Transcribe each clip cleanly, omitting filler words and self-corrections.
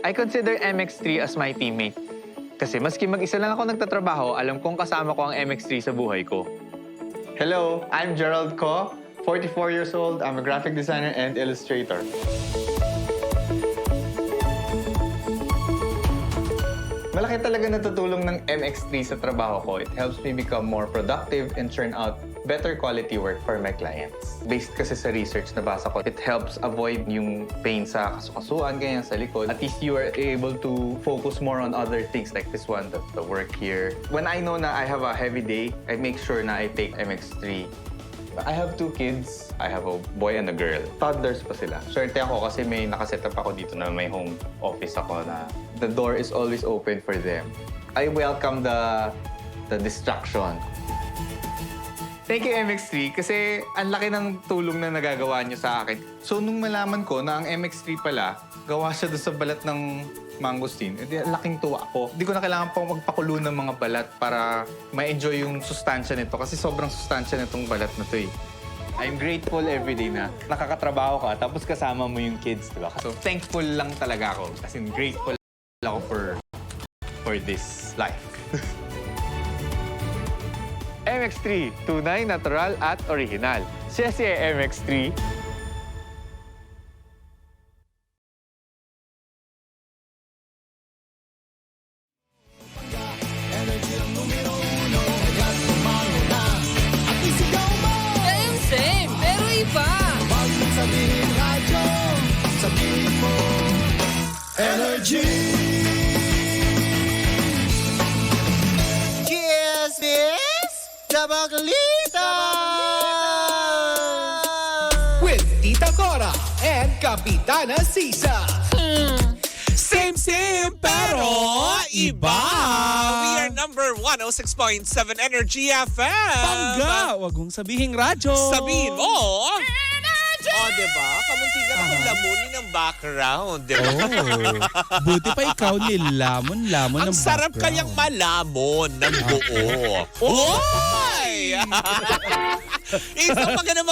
I consider MX3 as my teammate. Kasi maski mag-isa lang ako nagtatrabaho, alam kong kasama ko ang MX3 sa buhay ko. Hello, I'm Gerald Ko, 44 years old. I'm a graphic designer and illustrator. Malaki talaga natutulong ng MX3 sa trabaho ko. It helps me become more productive and churn out better quality work for my clients. Based kasi sa research na basa ko, it helps avoid yung pain sa kasukasuan, ganyan sa likod. At least you are able to focus more on other things like this one, the work here. When I know na I have a heavy day, I make sure na I take MX3. I have 2 kids. I have a boy and a girl. Toddlers pa sila. Swerte ako kasi may nakasetup ako dito na may home office ako na the door is always open for them. I welcome the distraction. Thank you, MX3, kasi ang laki ng tulong na nagagawa niyo sa akin. So, nung malaman ko na ang MX3 pala, gawa siya doon sa balat ng mangosteen, edi laking tuwa ko. Hindi ko na kailangan pang magpakulo ng mga balat para ma-enjoy yung sustansya nito kasi sobrang sustansya nitong balat na to eh. I'm grateful every day na nakakatrabaho ka tapos kasama mo yung kids, di ba? So, thankful lang talaga ako. As in, grateful ako for this life. MX3, tunay, natural at original. Siya si MX3. Same, pero iba. Cheers, this Tabakalita! With Tita Cora and Kapitana Sisa. Same, pero iba. We are number 106.7 Energy FM. Bangga! Wag mong sabihing radyo. Sabihin mo. Oh, diba? Kamunti ka na kung lamunin ng background, diba? Oh, buti pa ikaw nilamon-lamon ng Ang sarap background. kayang malamon ng buo. Oy! Isang magandang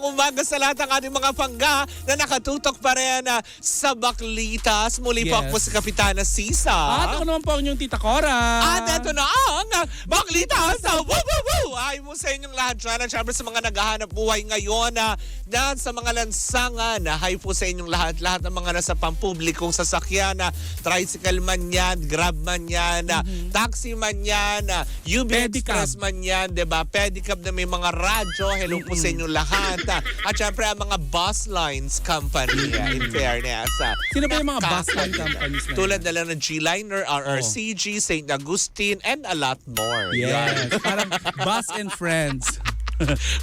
umaga sa lahat ng ating mga pangga na nakatutok pa rin sa Baklitas. Muli po Yes. ako si Kapitana Sisa. At ako naman po ang inyong Tita Cora. At eto na ang Baklitas sa Woo Woo Woo! Ay mo sa inyong lahat dyan. At syempre sa mga naghahanap buhay ngayon na sa mga lansangan. Hi po sa inyong lahat. Lahat ng mga nasa pampublikong sasakyan. Tricycle man yan, Grab man yan, taxi man yan, UB Pedicab. Express man yan, diba? Pedicab na may mga radyo. Hello po sa inyong lahat. At syempre ang mga bus lines company, in fairness. Sino ba yung mga bus Nakaka- line companies na yan? Tulad na lang ng G-Liner, RRCG, St. Agustin, and a lot more. Yes, Yan. parang Bus and Friends.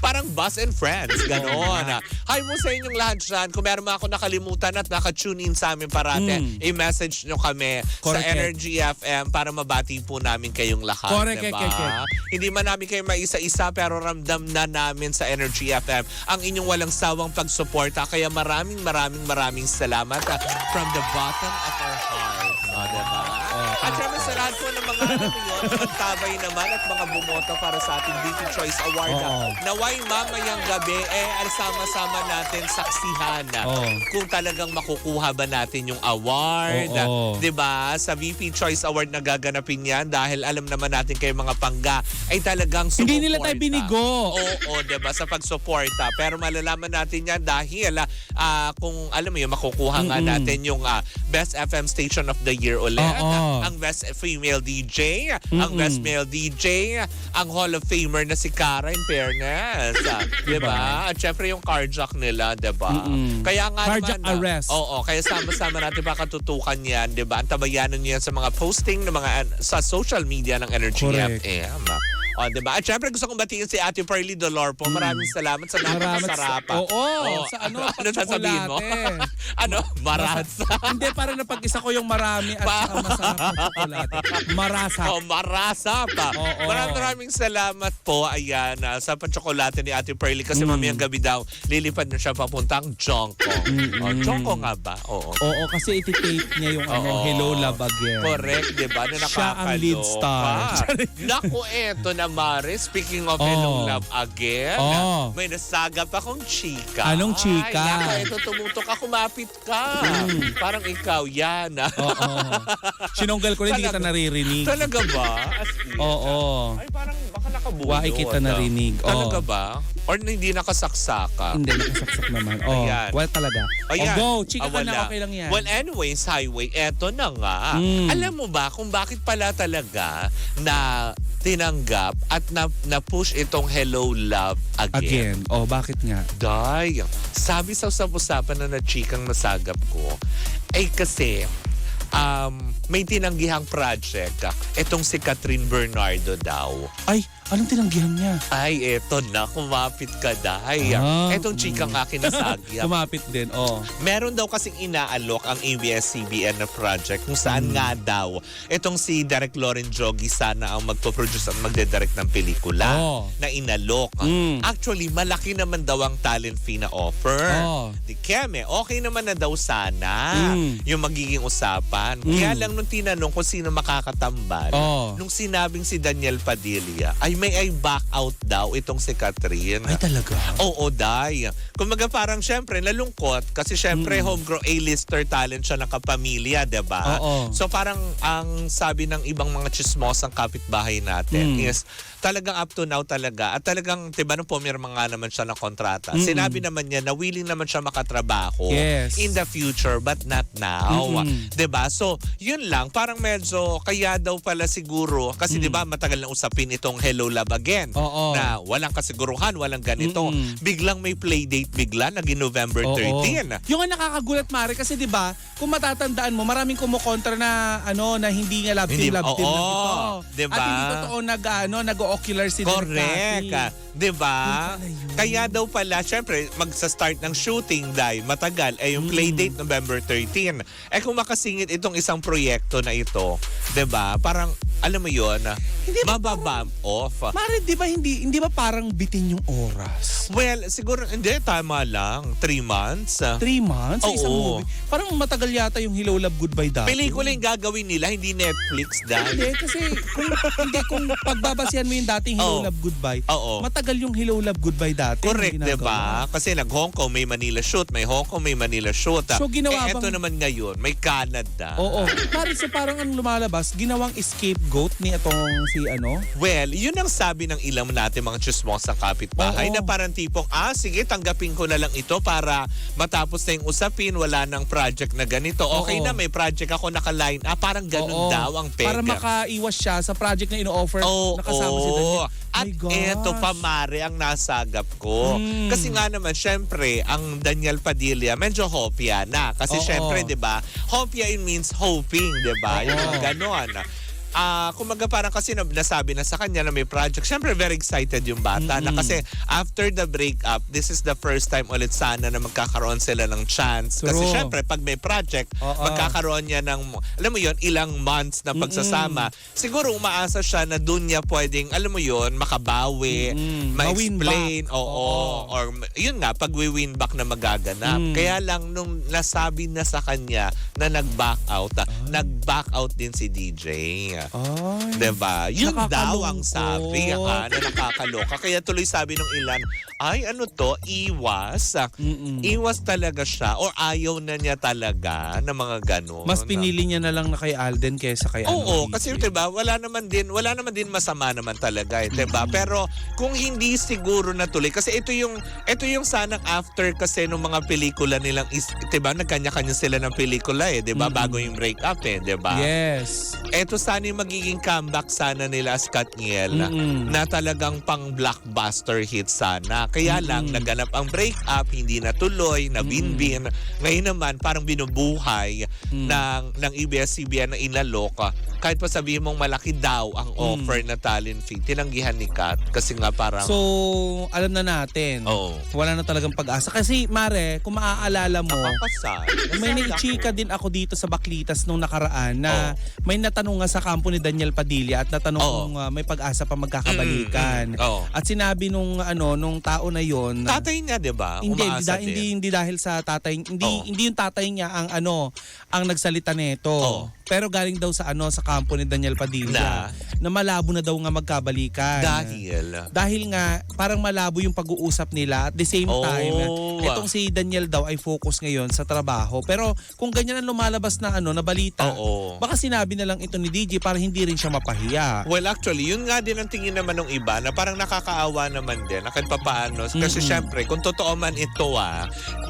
Parang Bus and Friends, gano'n. Hi mo sa inyong lahat dyan. Kung meron mga ako nakalimutan at naka-tune in sa amin parate, i-message nyo kami Correct. sa Energy FM para mabati po namin kayong lahat. Correct. Diba? Hindi man namin kayo maisa-isa pero ramdam na namin sa Energy FM ang inyong walang sawang pagsuporta. Kaya maraming salamat from the bottom of our hearts. Diba? At syempre sa lahat po ng mga nagtabay naman at mga bumoto para sa ating Beauty Choice Award. Naway mamayang gabi, sama-sama natin saksihan kung talagang makukuha ba natin yung award. Diba? Sa VP Choice Award na gaganapin yan dahil alam naman natin kayo mga pangga ay talagang sumuporta. Hindi nila tayo binigo. Oo, diba? Sa pagsuporta. Pero malalaman natin yan dahil kung alam mo yun, makukuha nga natin yung Best FM Station of the Year ulit. Ang Best Female DJ, ang Best Male DJ, ang Hall of Famer na si Cara, in fairness. Diba? At syempre yung carjack nila, diba? Kaya nga Carjack naman, arrest. Oo, kaya sama-sama natin pakatutukan yan, diba? Ang tabayanan niyan sa mga posting ng mga sa social media ng Energy Correct. FM. O, diba? At syempre gusto kong batiin si Ate Pearly Dolorpo. Maraming salamat sa napakasarap. Sa ano sasabihin mo? Ano? Maratsa. Hindi, para napag-isa ko yung marami at saka masarap na tsokolate. Marasa. Marasa pa. Maraming salamat po. Ayan, sa patsokolate ni Ate Pearly kasi mamayang gabi daw, lilipad na siya papuntang Jongko. Jongko nga ba? Oo. Oo, kasi iti-tape niya yung Hello Love Again. Correct, diba? Na Siya ang lead nakakaloka. star. Naku, eto na Mare, speaking of Oh. Hello Love again, Oh. may nasagap akong chika. Anong chika? Ay, naku, ito tumutok ka, kumapit ka. Parang ikaw, yan. Oo. Sinunggal ko rin, hindi kita Talaga. naririnig. Talaga ba? As in? Oo. Ay, parang baka nakabulot. Wai kita narinig. Talaga Oo. ba? Or hindi nakasaksakan? Hindi, nakasaksak naman. Oh, Ayan. well talaga. Ayan. Oh, go. Chika ka wala. na, okay lang yan. Well, anyways, Highway, eto na nga. Alam mo ba kung bakit pala talaga na tinanggap at na-push itong Hello Love again? Again. Oh, bakit nga? Day, sabi sa usap-usapan na na-chikang nasagap ko, ay kasi may tinanggihang project. Itong si Catherine Bernardo daw. Ay, anong tinanggihan niya? Ay, eto na, kumapit ka, Day. Ah, Etong chikang akin nasagap. Kumapit din, oh. Meron daw kasing inaalok ang ABS-CBN na project kung saan nga daw itong si Derek Loren Jogi sana ang magpo-produce at magdedirect ng pelikula Oh. na inalok. Actually, malaki naman daw ang talent fee na offer. Oh. Di Keme, okay naman na daw sana yung magiging usapan. Kaya lang nung tinanong kung sino makakatambal, Oh. nung sinabing si Daniel Padilla, ay may back out daw itong si Catherine. Ay, talaga? Oo, Day. Kumbaga parang syempre nalungkot kasi syempre homegrown A-lister talent siya ng kapamilya, diba? Oo. So parang ang sabi ng ibang mga chismosang kapitbahay natin is talagang up to now talaga at talagang diba nung pumirma nga naman siya ng kontrata. Sinabi naman niya na willing naman siya makatrabaho Yes. in the future but not now. Diba? So yun lang, parang medyo kaya daw pala siguro kasi diba matagal na usapin itong Hello Love again Oo. na walang kasiguruhan, walang ganito. Biglang may playdate bigla, naging November Oo. 13. Yung nga nakakagulat, Mare, kasi 'di ba, kung matatandaan mo, maraming kumukontra na na hindi nga love team Hindi- lang ito. oo, 'di ba? At hindi totoo nag-ocular si Direk Correct. Cathy. 'Di ba? Yun pala yun. Kaya daw pala, syempre, magsa-start ng shooting dahil matagal ay yung playdate November 13. Eh kung makasingit itong isang proyekto na ito, 'di ba? Parang alam mo 'yon, mababump off. Mare, 'di ba hindi ba parang bitin yung oras? Well, siguro hindi, tama lang. 3 months. 3 months sa isang Oo. movie. Parang matagal yata yung Hello Love Goodbye dati. Pelikula yung gagawin nila, hindi Netflix dahil. Hindi, kasi kung pagbabasihan mo yung dating Hello Oo. Love Goodbye, Oo. matagal yung Hello Love Goodbye dati. Correct, yung di ginagawa. ba? Kasi nag-Hong Kong, may Manila shoot. May Hong Kong, may Manila shoot. So, ginawa ito bang- naman ngayon, may Canada. Oo. Mare, so parang ang lumalabas, ginawang scapegoat ni itong si Well, yun ang sabi ng ilang natin mga chismosang kapitbahay Oo. na parang tipong, sige, tanggapin ko na lang ito para matapos na yung usapin, wala nang project na ganito. Okay Oo. na, may project ako naka-line. Parang ganun Oo. daw ang peg. Para makaiwas siya sa project na ino-offer Oo. na kasama si Daniel. At My gosh. eto pa, Mare, ang nasagap ko. Kasi nga naman, syempre, ang Daniel Padilla, medyo hopya na. Kasi Oo. syempre, di ba, hopya it means hoping, di ba? Yung mga ganon. Kumaga parang kasi nasabi na sa kanya na may project. Syempre, very excited yung bata na kasi after the breakup, this is the first time ulit sana na magkakaroon sila ng chance. Kasi True. syempre, pag may project, Oo. magkakaroon niya ng, alam mo yon, ilang months na pagsasama. Siguro umaasa siya na doon niya pwedeng, alam mo yon, makabawi, Ma-win ma-explain, back. oo. Or yun nga, pag win back na magaganap. Kaya lang, nung nasabi na sa kanya na nag-back out, nag-back out din si DJ. Ay. Diba? Yun daw ang Nakakalungkot. sabi na nakakaloka. Kaya tuloy sabi ng ilan, ay ano to, iwas. Iwas talaga siya or ayaw na niya talaga ng mga ganun. Mas pinili niya na lang na kay Alden kaysa kay Oo, DJ. kasi 'di ba, wala naman din masama naman talaga, 'di ba? Pero kung hindi siguro natuloy kasi ito yung sanang after kasi ng mga pelikula nilang 'di ba, nagkanya-kanya sila ng pelikula 'di ba, bago yung break up 'di ba? Yes. Ito sana yung magiging comeback sana nila as Katniel na talagang pang blockbuster hit sana. Kaya lang naganap ang breakup, hindi natuloy, na bin-bin. Ngayon naman parang binubuhay ng ABS-CBN na inalok. Kahit pa sabihin mong malaki daw ang offer na talent fee, tinanggihan ni Kat kasi nga parang So, alam na natin. Oo. Wala na talagang pag-asa. Kasi, Mare, kung maaalala mo, kapasal. may naichika din ako dito sa Baklitas nung nakaraan na may natanong nga sa kampo ni Daniel Padilla at natanong Oo. kung may pag-asa pa magkakabalikan. Oo. At sinabi nung tao na yon, Tatay niya, di ba? hindi, Umaasa din. hindi dahil sa tatay, Oo. hindi yung tatay niya ang nagsalita nito. Oo. Pero galing daw sa sa kampo ni Daniel Padilla na malabo na daw nga magkabalikan. Dahil nga parang malabo yung pag-uusap nila at the same time itong si Daniel daw ay focus ngayon sa trabaho. Pero kung ganyan ang lumalabas na na balita, baka sinabi na lang ito ni DJ para hindi rin siya mapahiya. Well, actually, yun nga din ang tingin naman ng iba na parang nakakaawa naman din na kahit papaano. Kasi syempre, kung totoo man ito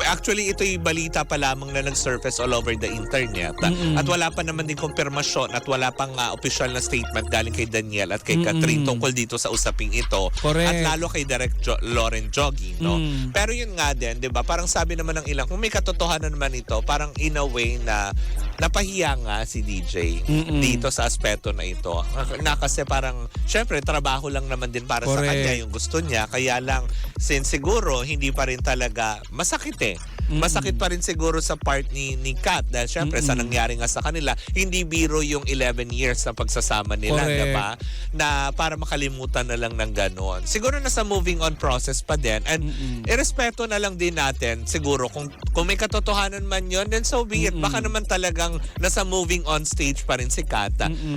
actually ito yung balita pa lamang na nag-surface all over the internet. At wala pa naman din kumpirmasyon at wala pang official na statement galing kay Daniel at kay Catherine tungkol dito sa usaping ito. Correct. At lalo kay Direk Lauren Jogi, no? Pero yun nga din, 'di ba? Parang sabi naman ng ilang, kung may katotohanan naman ito, parang in a way na napahiya nga si DJ dito sa aspeto na ito. Na kasi parang, syempre, trabaho lang naman din para sa Correct. kanya yung gusto niya. Kaya lang, since siguro, hindi pa rin talaga masakit Masakit pa rin siguro sa part ni Kat dahil syempre sa nangyari nga sa kanila, hindi biro yung 11 years na pagsasama nila, Correct. diba? Na para makalimutan na lang ng ganon. Siguro nasa moving on process pa din and irespeto na lang din natin siguro kung may katotohanan man yun, then so be it. Baka naman talagang nasa moving on stage pa rin si Kat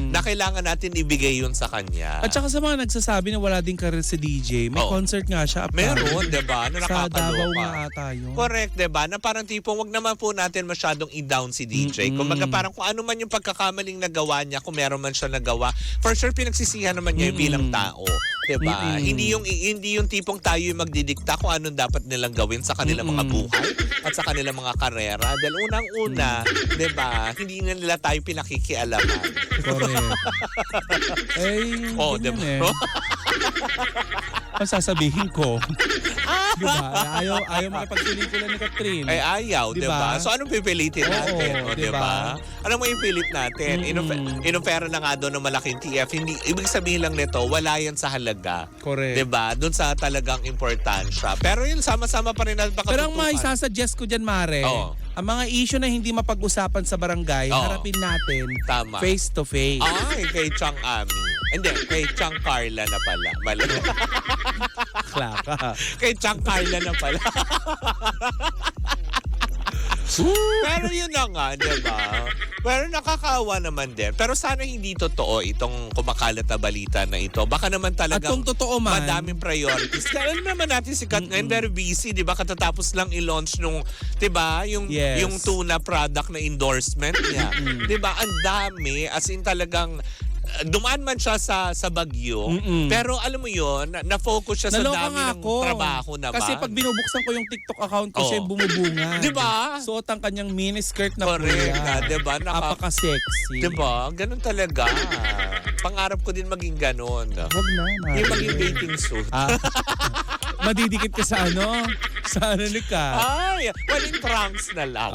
na kailangan natin ibigay yun sa kanya. At saka sa mga nagsasabi na wala din career si DJ, may concert nga siya. Meron, diba? Na Sa nakakaloka. Davao nga ata yun. Correct, diba? Na parang tipong wag naman po natin masyadong i-down si DJ. Kumbaga parang kung ano man yung pagkakamaling nagawa niya, kung meron man siya nagawa, for sure pinagsisihan naman niya bilang tao. Diba? Hindi yung tipong tayo yung magdidikta kung anong dapat nilang gawin sa kanilang mga buhay at sa kanilang mga karera. Dahil unang-una, diba? Hindi na nila tayo pinakikialaman. Correct. Diba? Ang sasabihin ko. Diba? Ayaw makipagpelikula ni Catherine. Ay ayaw, Diba? diba? So anong pipilitin natin? Oo, Diba? Ano mo ipilit natin? Inofera na nga doon ng malaking TF. Hindi, ibig sabihin lang nito, wala yan sa halaga. Correct. Diba? Doon sa talagang importansya. Pero yun, sama-sama pa rin natin Pero ang mga isasuggest ko dyan, Mare, ang mga issue na hindi mapag-usapan sa barangay, harapin natin Tama. face to face. Ay, kay Chang Ami. Hindi, kay Chang Carla na pala. Mali. Klaka. Kay Chang Carla na pala. Pero yun na nga, diba? Pero nakakaawa naman din. Pero sana hindi totoo itong kumakalat na balita na ito. Baka naman At talagang kung totoo man, madaming priorities. Kaya alam naman natin si Kat ngayon very busy, 'di ba? Katatapos lang i-launch nung, 'di ba, yung tuna product na endorsement niya. 'Di ba? Ang dami, as in talagang dumaan man siya sa Bagyo, pero alam mo yon, na-focus siya sa naloka dami nga ng ako. trabaho naman. Kasi pag binubuksan ko yung TikTok account ko, siya bumubunga. Diba? Suot ang kanyang miniskirt na Correct, pula. diba? Napaka-sexy. Diba? Ganun talaga. Pangarap ko din maging ganun. Huwag na, Mare. Yung maging bathing suit. Madidikit ka sa sa ni ka. Ay, well, in trunks na lang.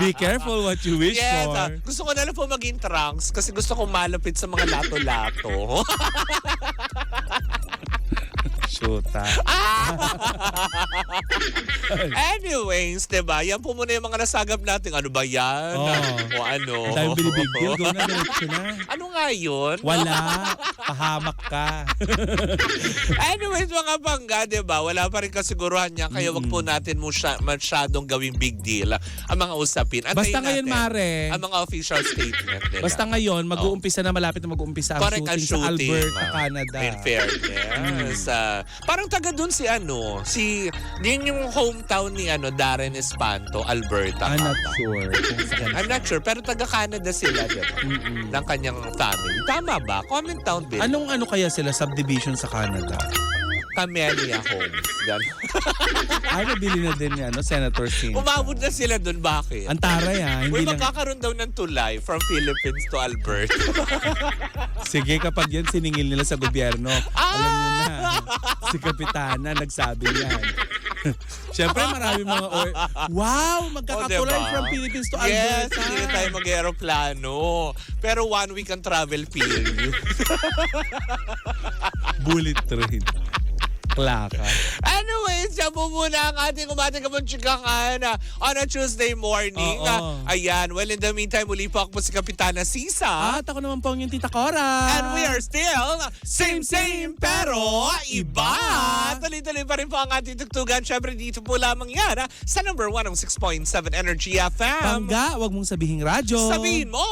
Be careful what you wish Yes, for. gusto ko na lang po maging trunks kasi gusto ko malapit sa mga lato-lato. Shoota. Anyways, diba? Yan po muna yung mga nasagap natin. Ano ba yan? O ano? Dahil binibigil, go na, diretso na. Ano nga yun? Wala. Pahamak ka. Anyways, mga bangga, diba? Wala pa rin kasiguruhan niya. Kaya wag po natin masyadong gawing big deal ang mga usapin. Basta ngayon, Mare. Ang mga official statement nila. Basta ngayon, mag-uumpisa na, malapit na mag-uumpisa ang Correct, shooting sa Alberta, ma'am. Canada. In fairness. Parang taga dun si din yung hometown ni Darren Espanto, Alberta. I'm not sure kung saan. I'm not sure, pero taga Canada sila, diba? Ng kanyang family. Tama ba? Comment down below. Anong kaya sila subdivision sa Canada? Camellia Homes. Gano'n. Ay, nabili na din ni Senator Sinta. Umabot na sila dun. Bakit? Ang taray Uy, hindi lang. magkakaroon daw ng tulay from Philippines to Alberta. Sige, kapag yan siningil nila sa gobyerno, alam niyo na, si Kapitana nagsabi yan. Siyempre, marami mga wow, magkakatulay diba? from Philippines to Yes, Alberta. hindi tayo mag-aeroplano. Pero 1 week ang travel period. Bullet train. Klaka. Anyway, Okay, siya po muna ang ating umating kamunchikahan on a Tuesday morning. Oo. Ayan, well, in the meantime, muli po ako po si Kapitana Sisa. At ako naman po yung Tita Cora. And we are still same pero iba. Tuloy-tuloy pa rin po ang ating tugtugan. Siyempre, dito po lamang yan sa number 106.7 Energy FM. Bangga, wag mong sabihing radyo. Sabihin mo,